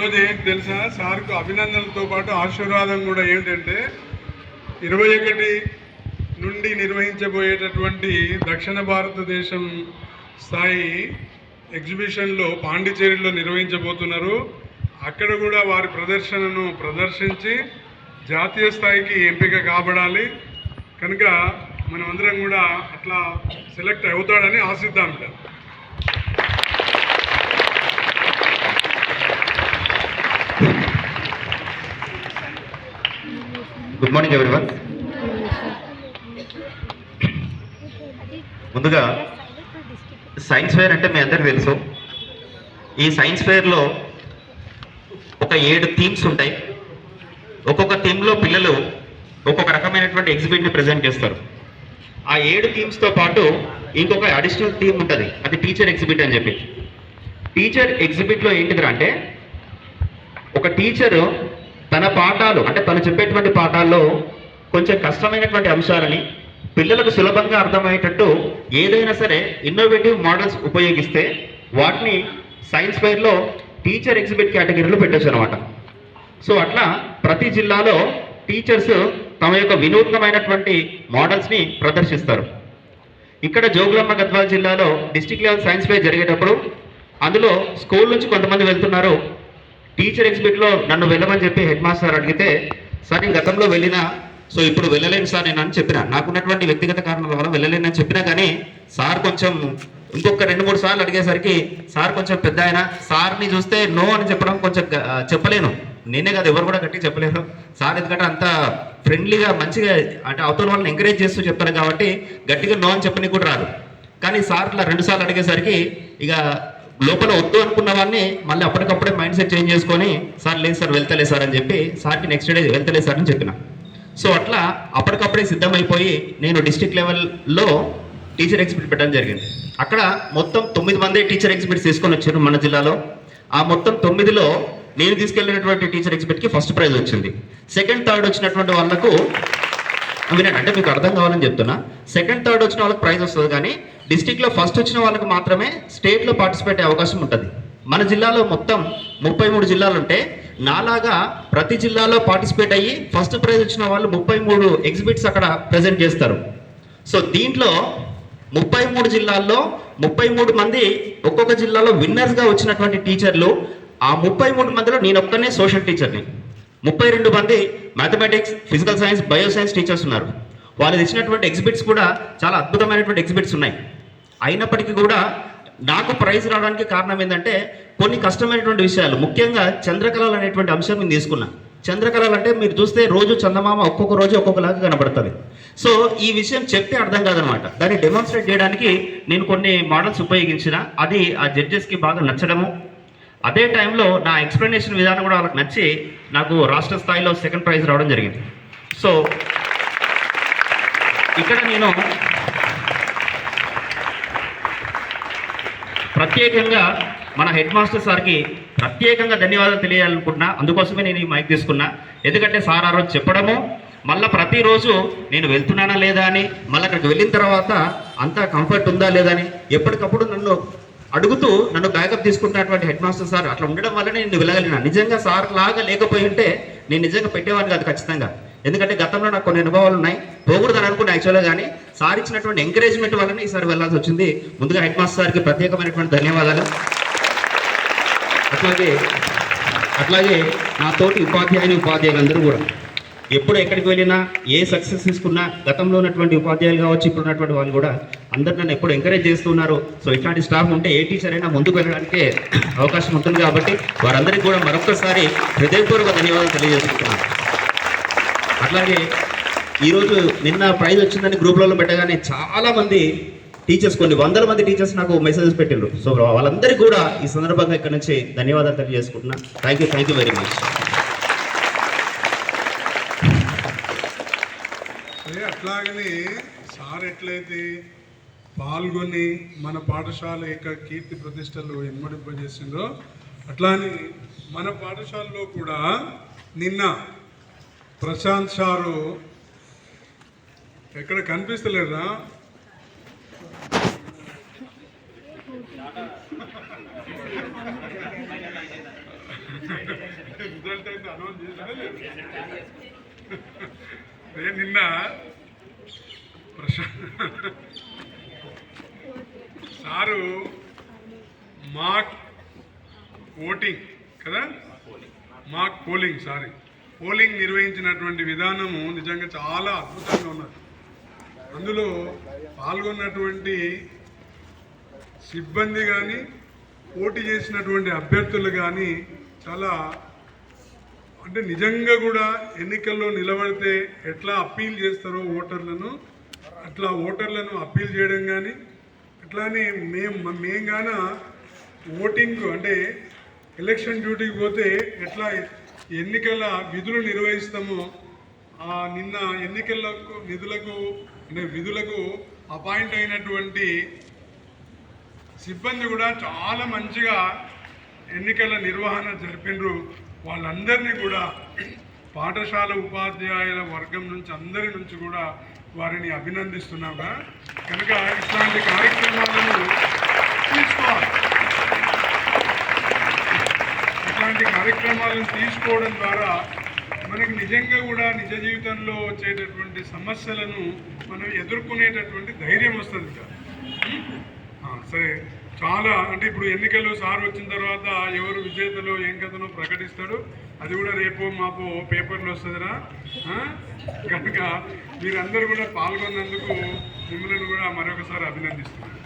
ఈరోజు ఏంటి తెలుసా, సార్కు అభినందనలతో పాటు ఆశీర్వాదం కూడా ఏంటంటే 21 నుండి నిర్వహించబోయేటటువంటి దక్షిణ భారతదేశం స్థాయి ఎగ్జిబిషన్లో పాండిచేరిలో నిర్వహించబోతున్నారు. అక్కడ కూడా వారి ప్రదర్శనను ప్రదర్శించి జాతీయ స్థాయికి ఎంపిక కాబడాలి. కనుక మనమందరం కూడా అట్లా సెలెక్ట్ అవుతాడని ఆశిద్దాం. Good morning everyone. ముందుగా సైన్స్ ఫెయిర్ అంటే మీ అందరికీ తెలుసు. ఈ సైన్స్ ఫెయిర్లో ఒక 7 థీమ్స్ ఉంటాయి. ఒక్కొక్క థీమ్లో పిల్లలు ఒక్కొక్క రకమైనటువంటి ఎగ్జిబిట్ని ప్రజెంట్ చేస్తారు. ఆ 7 థీమ్స్తో పాటు ఇంకొక అడిషనల్ థీమ్ ఉంటుంది, అది టీచర్ ఎగ్జిబిట్ అని చెప్పి. టీచర్ ఎగ్జిబిట్లో ఏంటిదిరా అంటే, ఒక టీచరు తన పాఠాలు అంటే తను చెప్పేటువంటి పాఠాల్లో కొంచెం కష్టమైనటువంటి అంశాలని పిల్లలకు సులభంగా అర్థమయ్యేటట్టు ఏదైనా సరే ఇన్నోవేటివ్ మోడల్స్ ఉపయోగిస్తే వాటిని సైన్స్ ఫెయిర్లో టీచర్ ఎగ్జిబిట్ కేటగిరీలో పెట్టచ్చు అనమాట. సో అట్లా ప్రతి జిల్లాలో టీచర్స్ తమ యొక్క వినూత్నమైనటువంటి మోడల్స్ని ప్రదర్శిస్తారు. ఇక్కడ జోగులాంబ గద్వాల జిల్లాలో డిస్ట్రిక్ట్ లెవెల్ సైన్స్ ఫెయిర్ జరిగేటప్పుడు అందులో స్కూల్ నుంచి కొంతమంది వెళ్తున్నారు. టీచర్ ఎగ్జిబిట్లో నన్ను వెళ్ళమని చెప్పి హెడ్ మాస్టర్ అడిగితే, సార్ నేను గతంలో వెళ్ళినా, సో ఇప్పుడు వెళ్ళలేను సార్ నేను అని చెప్పినా. నాకున్నటువంటి వ్యక్తిగత కారణాల వల్ల వెళ్ళలేనని చెప్పినా కానీ సార్ కొంచెం ఇంకొక 2-3 సార్లు అడిగేసరికి సార్ కొంచెం పెద్ద ఆయన, సార్ని చూస్తే నో అని చెప్పడం కొంచెం చెప్పలేను. నేనే కాదు, ఎవరు కూడా గట్టిగా చెప్పలేరు. సార్ ఎందుకంటే అంత ఫ్రెండ్లీగా మంచిగా అంటే అవతల వాళ్ళని ఎంకరేజ్ చేస్తూ చెప్తారు కాబట్టి గట్టిగా నో అని చెప్పని కూడా రాదు. కానీ సార్ ఇట్లా 2 సార్లు అడిగేసరికి ఇక లోపల వద్దు అనుకున్న వాడిని మళ్ళీ అప్పటికప్పుడే మైండ్ సెట్ చేంజ్ చేసుకొని, సార్ లేదు సార్ వెళ్తలే సార్ అని చెప్పి సార్కి నెక్స్ట్ డే వెళ్తలే సార్ అని చెప్పిన. సో అట్లా అప్పటికప్పుడే సిద్ధమైపోయి నేను డిస్ట్రిక్ట్ లెవెల్లో టీచర్ ఎగ్జిబిట్ పెట్టడం జరిగింది. అక్కడ మొత్తం 9 మంది టీచర్ ఎగ్జిబిట్స్ తీసుకొని వచ్చారు మన జిల్లాలో. ఆ మొత్తం 9లో నేను తీసుకెళ్ళినటువంటి టీచర్ ఎగ్జిబిట్కి ఫస్ట్ ప్రైజ్ వచ్చింది. సెకండ్ థర్డ్ వచ్చినటువంటి వాళ్ళకు వినండి, అంటే మీకు అర్థం కావాలని చెప్తున్నా. సెకండ్ థర్డ్ వచ్చిన వాళ్ళకి ప్రైజ్ వస్తుంది, కానీ డిస్టిక్లో ఫస్ట్ వచ్చిన వాళ్ళకి మాత్రమే స్టేట్లో పార్టిసిపేట్ అయ్యే అవకాశం ఉంటుంది. మన జిల్లాలో మొత్తం 33 జిల్లాలు ఉంటే నాలాగా ప్రతి జిల్లాలో పార్టిసిపేట్ అయ్యి ఫస్ట్ ప్రైజ్ వచ్చిన వాళ్ళు 33 ఎగ్జిబిట్స్ అక్కడ ప్రజెంట్ చేస్తారు. సో దీంట్లో 33 జిల్లాల్లో 33 మంది ఒక్కొక్క జిల్లాలో విన్నర్స్గా వచ్చినటువంటి టీచర్లు. ఆ 33 మందిలో నేను ఒక్కనే సోషల్ టీచర్ని. 32 మంది mathematics, physical science, bio science teachers ఉన్నారు. వాళ్ళు తెచ్చినటువంటి ఎగ్జిబిట్స్ కూడా చాలా అద్భుతమైనటువంటి ఎగ్జిబిట్స్ ఉన్నాయి. అయినప్పటికీ కూడా నాకు ప్రైజ్ రావడానికి కారణం ఏంటంటే కొన్ని కష్టమైనటువంటి విషయాలు, ముఖ్యంగా చంద్రకళలు అనేటువంటి అంశం నేను తీసుకున్నా. చంద్రకళలు అంటే మీరు చూస్తే రోజు చందమామ ఒక్కొక్క రోజు ఒక్కొక్కలాగా కనబడుతుంది. సో ఈ విషయం చెప్తే అర్థం కాదనమాట. దాన్ని డెమాన్స్ట్రేట్ చేయడానికి నేను కొన్ని మోడల్స్ ఉపయోగించిన, అది ఆ జడ్జెస్కి బాగా నచ్చడము, అదే టైంలో నా ఎక్స్ప్లెనేషన్ విధానం కూడా వాళ్ళకి నచ్చి నాకు రాష్ట్ర స్థాయిలో సెకండ్ ప్రైజ్ రావడం జరిగింది. సో ఇక్కడ నేను ప్రత్యేకంగా మన హెడ్ మాస్టర్ సార్కి ప్రత్యేకంగా ధన్యవాదాలు తెలియాలనుకుంటున్నా. అందుకోసమే నేను ఈ మైక్ తీసుకున్నా. ఎందుకంటే సార్ ఆ రోజు చెప్పడము, మళ్ళీ ప్రతిరోజు నేను వెళ్తున్నానా లేదా అని, మళ్ళీ అక్కడికి వెళ్ళిన తర్వాత అంతా కంఫర్ట్ ఉందా లేదా అని ఎప్పటికప్పుడు నన్ను అడుగుతూ నన్ను బ్యాకప్ తీసుకుంటున్నటువంటి హెడ్ మాస్టర్ సార్ అట్లా ఉండడం వల్లనే నేను వెళ్ళగలిగినా. నిజంగా సార్ లాగా లేకపోయి ఉంటే నేను నిజంగా పెట్టేవాడిని కాదు ఖచ్చితంగా. ఎందుకంటే గతంలో నాకు కొన్ని అనుభవాలు ఉన్నాయి, పోకూడదని అనుకున్నా యాక్చువల్గా. కానీ సార్ ఇచ్చినటువంటి ఎంకరేజ్మెంట్ వల్లనే ఈసారి వెళ్ళాల్సి వచ్చింది. ముందుగా హెడ్ మాస్టర్ సార్కి ప్రత్యేకమైనటువంటి ధన్యవాదాలు. అట్లాగే నా తోటి ఉపాధ్యాయులందరూ కూడా ఎప్పుడు ఎక్కడికి వెళ్ళినా ఏ సక్సెస్ తీసుకున్నా గతంలో ఉన్నటువంటి ఉపాధ్యాయులు కావచ్చు, ఇప్పుడు ఉన్నటువంటి వాళ్ళు కూడా అందరు నన్ను ఎప్పుడు ఎంకరేజ్ చేస్తున్నారు. సో ఇట్లాంటి స్టాఫ్ ఉంటే ఏ టీచర్ అయినా ముందుకు వెళ్ళడానికి అవకాశం ఉంటుంది. కాబట్టి వారందరికీ కూడా మరొకసారి హృదయపూర్వక ధన్యవాదాలు తెలియజేస్తున్నాను. అట్లాగే ఈరోజు నిన్న ప్రైజ్ వచ్చిందని గ్రూప్లలో పెట్టగానే చాలామంది టీచర్స్, కొన్ని 100 మంది టీచర్స్ నాకు మెసేజెస్ పెట్టిండ్రు. సో వాళ్ళందరికీ కూడా ఈ సందర్భంగా ఇక్కడ నుంచి ధన్యవాదాలు తెలియజేసుకుంటున్నా. Thank you very much. అట్లాగనే సార్ ఎట్లయితే పాల్గొని మన పాఠశాల యొక్క కీర్తి ప్రతిష్టలు ఇన్మడింపజేసిందో, అట్లానే మన పాఠశాలలో కూడా నిన్న ప్రశాంత్ సారు ఎక్కడ కనిపిస్తలేదా? రిజల్ట్ అయితే అనౌన్స్ చేసినా లేదు. నేను నిన్న సారు మాక్ ఓటింగ్ కదా, మాక్ పోలింగ్ పోలింగ్ నిర్వహించినటువంటి విధానము నిజంగా చాలా అద్భుతంగా ఉన్నది. అందులో పాల్గొన్నటువంటి సిబ్బంది కానీ పోటీ చేసినటువంటి అభ్యర్థులు కానీ చాలా అంటే నిజంగా కూడా ఎన్నికల్లో నిలబడితే ఎట్లా అప్పీల్ చేస్తారో ఓటర్లను అట్లా ఓటర్లను అప్పీల్ చేయడం కానీ అట్లానే మేము గాన ఓటింగ్ అంటే ఎలక్షన్ డ్యూటీకి పోతే ఎట్లా ఎన్నికల విధులు నిర్వహిస్తామో నిన్న ఎన్నికలకు విధులకు అపాయింట్ అయినటువంటి సిబ్బంది కూడా చాలా మంచిగా ఎన్నికల నిర్వహణ జరిపినరు. వాళ్ళందరినీ కూడా పాఠశాల ఉపాధ్యాయుల వర్గం నుంచి అందరి నుంచి కూడా వారిని అభినందిస్తున్నాగా. కనుక ఇట్లాంటి కార్యక్రమాలను తీసుకోవాలి. ఇట్లాంటి కార్యక్రమాలను తీసుకోవడం ద్వారా మనకి నిజంగా కూడా నిజ జీవితంలో వచ్చేటటువంటి సమస్యలను మనం ఎదుర్కొనేటటువంటి ధైర్యం వస్తుంది. సరే, చాలా అంటే ఇప్పుడు ఎన్నికలు సార్ వచ్చిన తర్వాత ఎవరు విజేతలో ఏం కథనో ప్రకటిస్తాడు. అది కూడా రేపో మాపో పేపర్లో వస్తుందిరా. కనుక మీరందరూ కూడా పాల్గొన్నందుకు మిమ్మల్ని కూడా మరొకసారి అభినందిస్తున్నాను.